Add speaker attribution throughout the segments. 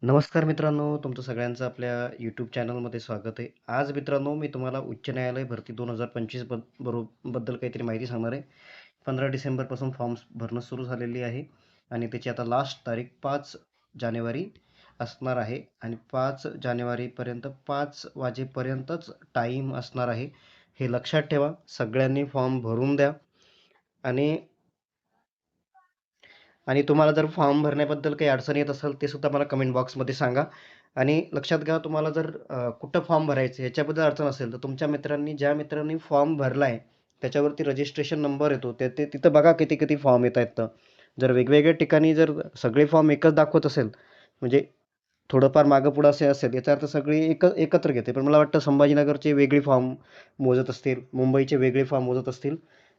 Speaker 1: नमस्कार मित्रांनो, तुमचं सगळ्यांचं आपल्या यूट्यूब चॅनलमध्ये स्वागत आहे. आज मित्रांनो, मी तुम्हाला उच्च न्यायालय भरती 2025 बद्दल काहीतरी माहिती सांगणार आहे. 15 डिसेंबरपासून फॉर्म्स भरणं सुरू झालेली आहे आणि त्याची आता लास्ट तारीख 5 जानेवारी असणार आहे आणि 5 जानेवारीपर्यंत 5 वाजेपर्यंतच टाईम असणार आहे. हे लक्षात ठेवा. सगळ्यांनी फॉर्म भरून द्या आणि आणि तुम्हाला जर फॉर्म भरण्याबद्दल काही अडचण येत असेल ते सुद्धा मला कमेंट बॉक्समध्ये सांगा. आणि लक्षात घ्या, तुम्हाला जर कुठं फॉर्म भरायचं याच्याबद्दल अडचण असेल तर तुमच्या ज्या मित्रांनी फॉर्म भरला आहे त्याच्यावरती रजिस्ट्रेशन नंबर येतो ते तिथं बघा किती किती फॉर्म येत आहेत. तर जर वेगवेगळ्या ठिकाणी जर सगळे फॉर्म एकच दाखवत असेल, म्हणजे थोडंफार मागं पुढं असे असेल, याचा अर्थ सगळी एकत्र घेते. पण मला वाटतं संभाजीनगरचे वेगळे फॉर्म मोजत असतील, मुंबईचे वेगळे फॉर्म मोजत असतील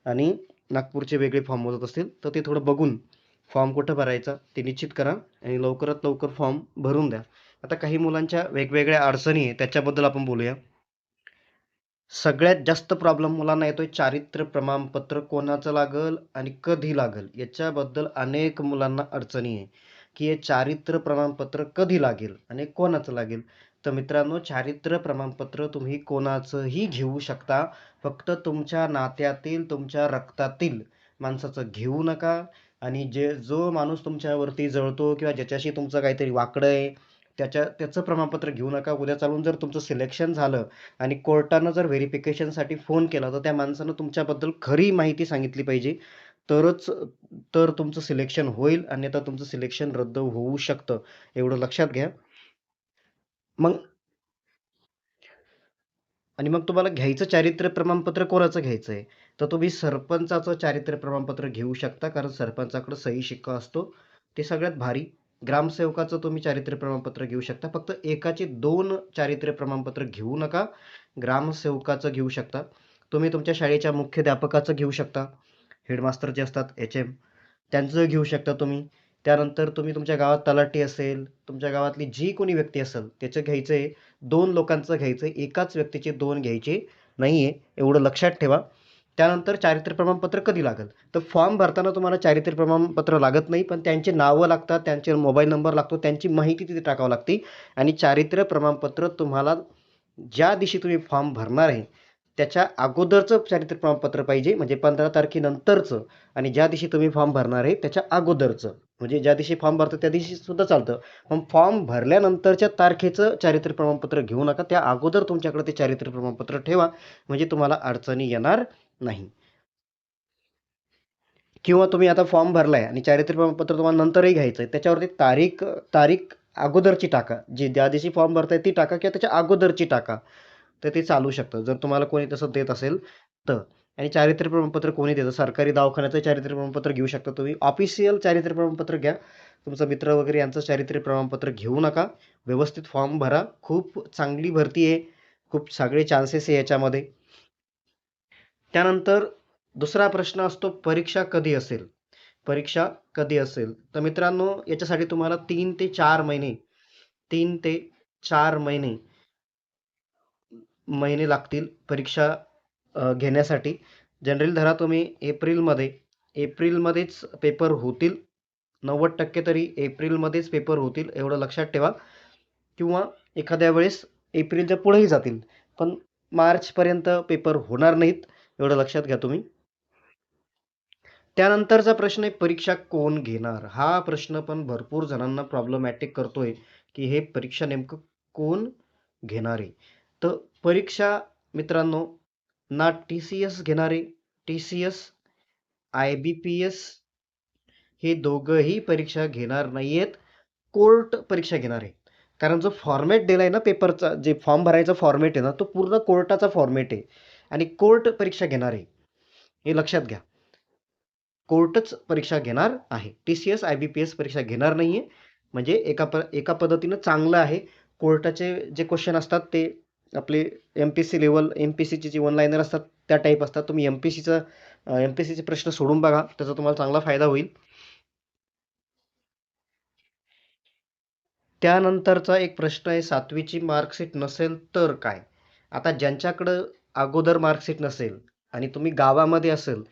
Speaker 1: आणि नागपूरचे वेगळे फॉर्म मोजत असतील. तर ते थोडं बघून फॉर्म कुठं भरायचा ते निश्चित करा आणि लवकरात लवकर फॉर्म भरून द्या. आता काही मुलांच्या वेगवेगळ्या अडचणी आहे त्याच्याबद्दल आपण बोलूया. सगळ्यात जास्त प्रॉब्लेम मुलांना येतोय चारित्र्य प्रमाणपत्र कोणाचं लागल आणि कधी लागल, याच्याबद्दल अनेक मुलांना अडचणी आहे की हे चारित्र्य प्रमाणपत्र कधी लागेल आणि कोणाचं लागेल. तर मित्रांनो, चारित्र्य प्रमाणपत्र तुम्ही कोणाचंही घेऊ शकता, फक्त तुमच्या नात्यातील तुमच्या रक्तातील माणसाचं घेऊ नका. आणि जो माणूस तुमच्यावरती जळतो किंवा ज्याच्याशी तुमचं काहीतरी वाकडं आहे त्याचं प्रमाणपत्र घेऊ नका. उद्या चालून जर तुमचं सिलेक्शन झालं आणि कोर्टानं जर व्हेरिफिकेशनसाठी फोन केला तर त्या माणसानं तुमच्याबद्दल खरी माहिती सांगितली पाहिजे, तरच तर तुमचं सिलेक्शन होईल, अन्यथा तुमचं सिलेक्शन रद्द होऊ शकतं. एवढं लक्षात घ्या. मग आणि मग तुम्हाला घ्यायचं चारित्र्य प्रमाणपत्र कोणाचं घ्यायचं आहे, तर तुम्ही सरपंचाचं चारित्र्य प्रमाणपत्र घेऊ शकता, कारण सरपंचाकडे सही शिक्का असतो, ते सगळ्यात भारी. ग्रामसेवकाचं तुम्ही चारित्र्य प्रमाणपत्र घेऊ शकता. फक्त एकाचे 2 चारित्र्य प्रमाणपत्र घेऊ नका. ग्रामसेवकाचं घेऊ शकता. तुम्ही तुमच्या शाळेच्या मुख्याध्यापकाचं घेऊ शकता. हेडमास्टर जे असतात HM, त्यांचं घेऊ शकता तुम्ही. त्यानंतर तुम्ही तुमच्या गावात तलाठी असेल, तुमच्या गावातली जी कोणी व्यक्ती असेल त्याचं घ्यायचं आहे. 2 लोकांचं घ्यायचं आहे. एकाच व्यक्तीचे 2 घ्यायचे नाहीये, एवढं लक्षात ठेवा. त्यानंतर चारित्र्य प्रमाणपत्र कधी लागेल, तर फॉर्म भरताना तुम्हाला चारित्र्य प्रमाणपत्र लागत नाही, पण त्यांची नावं लागतात, त्यांचे मोबाईल नंबर लागतो, त्यांची माहिती तिथे टाकावी लागते. आणि चारित्र्य प्रमाणपत्र तुम्हाला ज्या दिवशी तुम्ही फॉर्म भरणार आहे त्याच्या अगोदरचं चारित्र्य प्रमाणपत्र पाहिजे, म्हणजे 15 तारखेनंतरचं. आणि ज्या दिवशी तुम्ही फॉर्म भरणार आहे त्याच्या अगोदरचं, म्हणजे ज्या दिवशी फॉर्म भरतो त्या दिवशी सुद्धा चालतं. पण फॉर्म भरल्यानंतरच्या तारखेचं चारित्र्य प्रमाणपत्र घेऊ नका, त्या अगोदर तुमच्याकडे ते चारित्र्य प्रमाणपत्र ठेवा, म्हणजे तुम्हाला अडचणी येणार नाही. किंवा तुम्ही आता फॉर्म भरलाय आणि चारित्र्य प्रमाणपत्र तुम्हाला नंतरही घ्यायचं आहे, त्याच्यावरती तारीख तारीख अगोदरची टाका, जी ज्या दिवशी फॉर्म भरताय ती टाका किंवा त्याच्या अगोदरची टाका, तर ते चालू शकतं जर तुम्हाला कोणी तसं देत असेल तर. आणि चारित्र्य प्रमाणपत्र कोणी देतं, सरकारी दवाखान्याचं चारित्र्य प्रमाणपत्र घेऊ शकता तुम्ही. ऑफिशियल चारित्र्य प्रमाणपत्र घ्या, तुमचा मित्र वगैरे यांचं चारित्र्य प्रमाणपत्र घेऊ नका. व्यवस्थित फॉर्म भरा. खूप चांगली भरती आहे, खूप सगळे चान्सेस आहे याच्यामध्ये. त्यानंतर दुसरा प्रश्न असतो, परीक्षा कधी असेल. परीक्षा कधी असेल, तर मित्रांनो याच्यासाठी तुम्हाला 3 ते 4 महिने लागतील परीक्षा घेण्यासाठी. जनरली धरा तुम्ही एप्रिलमध्येच पेपर होतील. 90% तरी एप्रिलमध्येच पेपर होतील, एवढं लक्षात ठेवा. किंवा एखाद्या वेळेस एप्रिलच्या पुढेही जातील, पण मार्चपर्यंत पेपर होणार नाहीत, एवढं लक्षात घ्या तुम्ही. त्यानंतरचा प्रश्न आहे, परीक्षा कोण घेणार. हा प्रश्न पण भरपूर जणांना प्रॉब्लेमॅटिक करतोय की हे परीक्षा नेमकं कोण घेणार आहे. तर परीक्षा मित्रांनो, ना TCS घेणार आहे. TCS, IBPS हे दोघंही परीक्षा घेणार नाहीयेत. कोर्ट परीक्षा घेणार आहे. कारण जो फॉर्मॅट दिलाय ना पेपरचा, जे फॉर्म भरायचा फॉर्मॅट आहे ना, तो पूर्ण कोर्टाचा फॉर्मॅट आहे आणि कोर्ट परीक्षा घेणार आहे, हे लक्षात घ्या. कोर्टच परीक्षा घेणार आहे. TCS, IBPS परीक्षा घेणार नाहीये. म्हणजे एका पद्धतीनं चांगलं आहे. कोर्टाचे जे क्वेश्चन असतात ते आपले MPSC लेवल, MPSCचे जे वन लाईनर असतात त्या टाईप असतात. तुम्ही MPSCचे प्रश्न सोडून बघा, त्याचा तुम्हाला चांगला फायदा होईल. त्यानंतरचा एक प्रश्न आहे, 7वीची मार्कशीट नसेल तर काय. आता ज्यांच्याकडं अगोदर मार्कशीट नसेल आणि तुम्ही गावामध्ये असेल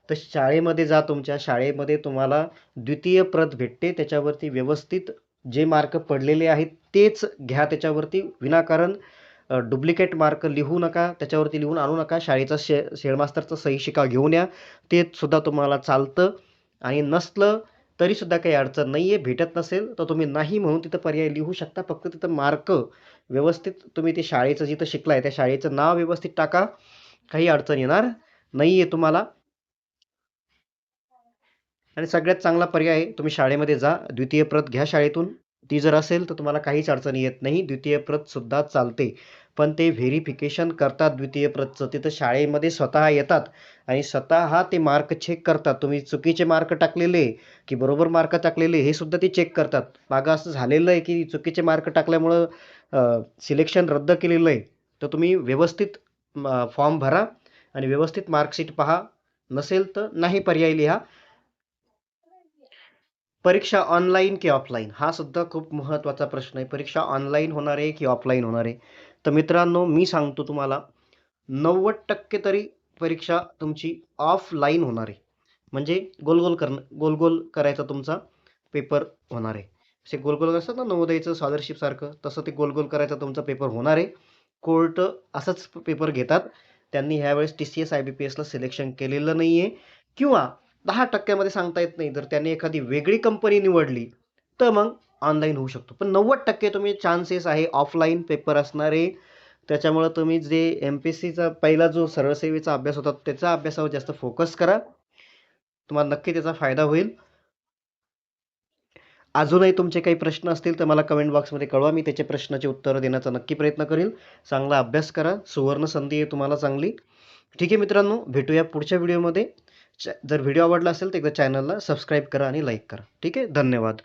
Speaker 1: तर शाळेमध्ये जा. तुमच्या शाळेमध्ये तुम्हाला द्वितीय प्रत भेटते, त्याच्यावरती व्यवस्थित जे मार्क पडलेले आहेत तेच घ्या त्याच्यावरती. विनाकारण डुप्लिकेट मार्क लिहू नका, त्याच्यावरती लिहून आणू नका. शाळेचा शेडमास्टरचा सही शिक्का घेऊन या, ते सुद्धा तुम्हाला चालतं. आणि नसलं तरीसुद्धा काही अडचण नाही आहे. भेटत नसेल तर तुम्ही नाही म्हणून तिथं पर्याय लिहू शकता. फक्त तिथं मार्क व्यवस्थित तुम्ही ते शाळेचं जिथं शिकलाय त्या शाळेचं नाव व्यवस्थित टाका. काही अडचण येणार नाही आहे तुम्हाला. आणि सगळ्यात चांगला पर्याय आहे, तुम्ही शाळेमध्ये जा, द्वितीय प्रत घ्या शाळेतून. ती जर असेल तर तुम्हाला काहीच अडचण येत नाही. द्वितीय प्रतसुद्धा चालते. पण ते व्हेरिफिकेशन करतात द्वितीय प्रतचं. तिथं शाळेमध्ये स्वतः येतात आणि स्वतः ते मार्क चेक करतात. तुम्ही चुकीचे मार्क टाकलेले की बरोबर मार्क टाकलेले हे सुद्धा ते चेक करतात. मागं असं झालेलं आहे की चुकीचे मार्क टाकल्यामुळं सिलेक्शन रद्द केलेलं आहे. तर तुम्ही व्यवस्थित फॉर्म भरा आणि व्यवस्थित मार्कशीट पहा. नसेल तर नाही पर्याय लिहा. परीक्षा ऑनलाईन की ऑफलाईन हा सुद्धा खूप महत्त्वाचा प्रश्न आहे. परीक्षा ऑनलाईन होणार आहे की ऑफलाईन होणार आहे? तर मित्रांनो, मी सांगतो तुम्हाला 90% तरी परीक्षा तुमची ऑफलाईन होणार आहे. म्हणजे गोल गोल करायचा तुमचा पेपर होणार आहे. असे गोल गोल असतात ना नवोदयचं स्कॉलरशिप सारखं, तसं ते गोल गोल करायचा तुमचा पेपर होणार आहे. कोर्ट असंच पेपर घेतात. त्यांनी ह्यावेळेस TCS IBPSला सिलेक्शन केलेलं नाही आहे किंवा 10% सांगता येत नाही. जर त्यांनी एखादी वेगळी कंपनी निवडली तर मग ऑनलाईन होऊ शकतो. पण 90% तुम्ही चान्सेस आहे ऑफलाईन पेपर असणार आहे. त्याच्यामुळं तुम्ही जे MPSCचा पहिला जो सरळ सेवेचा अभ्यास होता त्याचा अभ्यासावर जास्त फोकस करा. तुम्हाला नक्की त्याचा फायदा होईल. अजूनही तुमचे काही प्रश्न असतील तर मला कमेंट बॉक्समध्ये कळवा. मी त्याचे प्रश्नाची उत्तरं देण्याचा नक्की प्रयत्न करेल. चांगला अभ्यास करा. सुवर्ण संधी आहे तुम्हाला चांगली. ठीक आहे मित्रांनो, भेटूया पुढच्या व्हिडिओमध्ये. जर व्हिडिओ आवडला असेल तर एकदा चॅनलला सबस्क्राईब करा आणि लाईक करा. ठीक आहे, धन्यवाद.